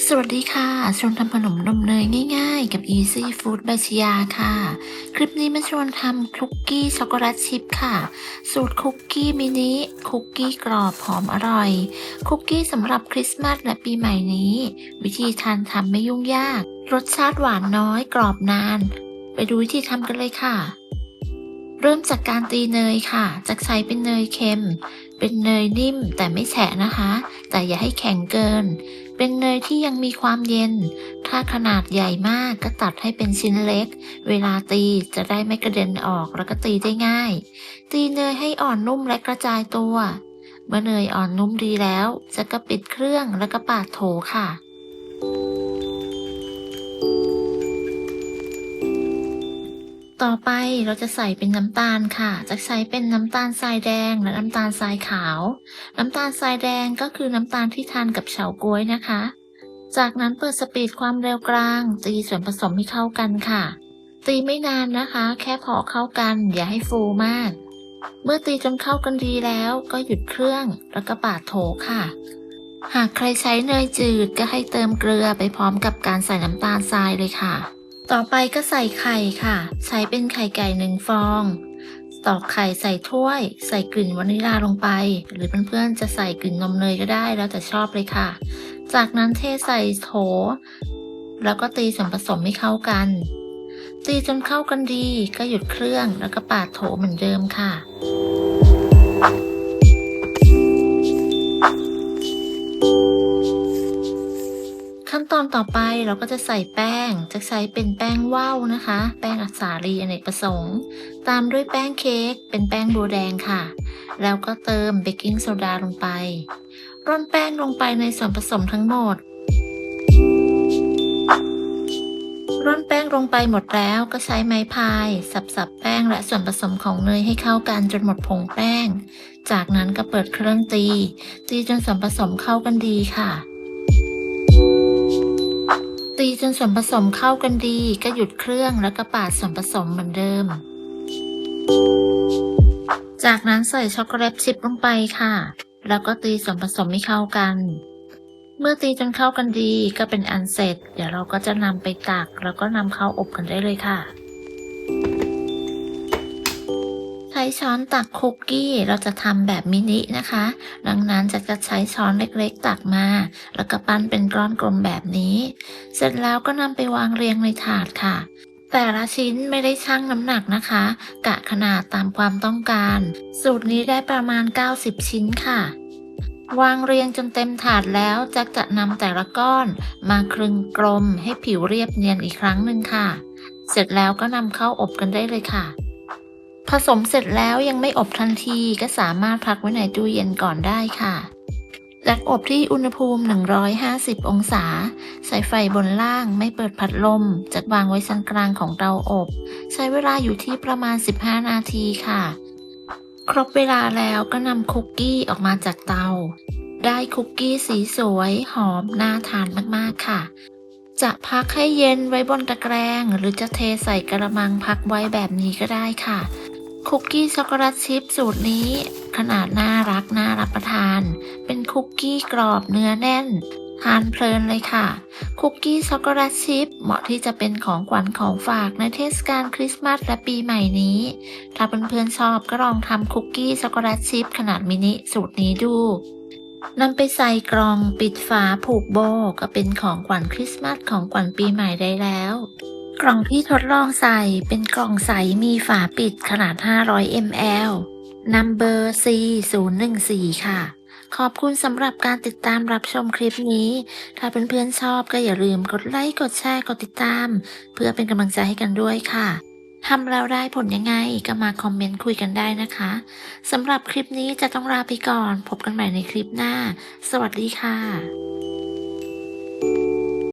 สวัสดีค่ะชวนทำขนมนมเนยง่ายๆกับ Easy Food ใบชยาค่ะ คลิปนี้มาชวนทำคุกกี้ช็อกโกแลตชิพค่ะ สูตรคุกกี้มินิคุกกี้กรอบหอมอร่อย คุกกี้สำหรับคริสต์มาสและปีใหม่นี้ วิธีทำไม่ยุ่งยาก รสชาติหวานน้อยกรอบนาน ไปดูวิธีทำกันเลยค่ะ เริ่มจากการตีเนยค่ะจะใช้เป็นเนยเค็ม เป็นเนยนิ่มแต่ไม่แฉะนะคะ แต่อย่าให้แข็งเกิน เป็นเนยที่ยังมีความเย็น ถ้าขนาดใหญ่มากก็ตัดให้เป็นชิ้นเล็ก เวลาตีจะได้ไม่กระเด็นออกแล้วก็ตีได้ง่าย ตีเนยให้อ่อนนุ่มและกระจายตัว เมื่อเนยอ่อนนุ่มดีแล้วจะก็ปิดเครื่องแล้วก็ปาดโถค่ะ ต่อไปเราจะใส่เป็นน้ำตาลค่ะ จะใช้เป็นน้ำตาลทรายแดงและน้ำตาลทรายขาว น้ำตาลทรายแดงก็คือน้ำตาลที่ทานกับเฉาก๊วยนะคะ จากนั้นเปิดสปีดความเร็วกลางตีส่วนผสมให้เข้ากันค่ะ ตีไม่นานนะคะ แค่พอเข้ากันอย่าให้ฟูมาก เมื่อตีจนเข้ากันดีแล้วก็หยุดเครื่องแล้วก็ปาดโถค่ะ หากใครใช้เนยจืดก็ให้เติมเกลือไปพร้อมกับการใส่น้ำตาลทรายเลยค่ะ ต่อไปก็ใส่ไข่ค่ะ ใช้เป็นไข่ไก่1 ฟองตอกไข่ใส่ถ้วย ใส่กลิ่นวานิลลาลงไป หรือเพื่อนๆจะใส่กลิ่นนมเนยก็ได้แล้วแต่ชอบเลยค่ะ จากนั้นเทใส่โถ แล้วก็ตีส่วนผสมให้เข้ากัน ตีจนเข้ากันดีก็หยุดเครื่องแล้วก็ปาดโถเหมือนเดิมค่ะ ขั้นตอนต่อไปเราก็จะใส่แป้ง จะใช้เป็นแป้งว่าวนะคะ แป้งอัดสาลีอเนกประสงค์ ตามด้วยแป้งเค้กเป็นแป้งบัวแดงค่ะ แล้วก็เติมเบกกิ้งโซดาลงไป ร่อนแป้งลงไปในส่วนผสมทั้งหมด ร่อนแป้งลงไปหมดแล้วก็ใช้ไม้พายสับแป้งและส่วนผสมของเนยให้เข้ากันจนหมดผงแป้ง จากนั้นก็เปิดเครื่องตีจนส่วนผสมเข้ากันดีค่ะ ตีจนส่วนผสมเข้ากันดีก็หยุดเครื่องแล้วก็ปาดส่วนผสมเหมือนเดิม จากนั้นใส่ช็อกโกแลตชิพลงไปค่ะ แล้วก็ตีส่วนผสมให้เข้ากัน เมื่อตีจนเข้ากันดีก็เป็นอันเสร็จ เดี๋ยวเราก็จะนำไปตักแล้วก็นำเข้าอบกันได้เลยค่ะ ใช้ช้อนตักคุกกี้เราจะทำแบบมินินะคะ ดังนั้นจะใช้ช้อนเล็กๆตักมา แล้วก็ปั้นเป็นก้อนกลมแบบนี้ เสร็จแล้วก็นำไปวางเรียงในถาดค่ะ แต่ละชิ้นไม่ได้ชั่งน้ำหนักนะคะ กะขนาดตามความต้องการ สูตรนี้ได้ประมาณ90ชิ้นค่ะ วางเรียงจนเต็มถาดแล้วจะนำแต่ละก้อนมาคลึงกลมให้ผิวเรียบเนียนอีกครั้งหนึ่งค่ะ เสร็จแล้วก็นำเข้าอบกันได้เลยค่ะ ผสมเสร็จแล้วยังไม่อบทันทีก็สามารถพักไว้ในตู้เย็นก่อนได้ค่ะจัดอบที่อุณหภูมิ150องศาใช้ไฟบนล่างไม่เปิดพัดลมจัดวางไว้ชั้นกลางของเตาอบใช้เวลาอยู่ที่ประมาณ15นาทีค่ะครบเวลาแล้วก็นำคุกกี้ออกมาจากเตาได้คุกกี้สีสวยหอมน่าทานมากๆค่ะจะพักให้เย็นไว้บนตะแกรงหรือจะเทใส่กระมังพักไว้แบบนี้ก็ได้ค่ะ คุกกี้ช็อกโกแลตชิพสูตรนี้ขนาดน่ารักน่ารับประทาน เป็นคุกกี้กรอบเนื้อแน่นทานเพลินเลยค่ะ คุกกี้ช็อกโกแลตชิพเหมาะที่จะเป็นของขวัญของฝากในเทศกาลคริสต์มาสและปีใหม่นี้ ถ้าเพื่อนๆชอบก็ลองทำคุกกี้ช็อกโกแลตชิพขนาดมินิสูตรนี้ดูนำไปใส่กล่องปิดฝาผูกโบก็เป็นของขวัญคริสต์มาสของขวัญปีใหม่ได้แล้ว กล่องที่ทดลองใส่เป็นกล่องใสมีฝาปิดขนาด500 ml Number C014 ค่ะ ขอบคุณสำหรับการติดตามรับชมคลิปนี้ ถ้าเพื่อนๆชอบก็อย่าลืมกดไลค์กดแชร์กดติดตาม เพื่อเป็นกำลังใจให้กันด้วยค่ะ ทำแล้วได้ผลยังไงก็มาคอมเมนต์คุยกันได้นะคะสำหรับคลิปนี้จะต้องลาไปก่อน พบกันใหม่ในคลิปหน้า สวัสดีค่ะ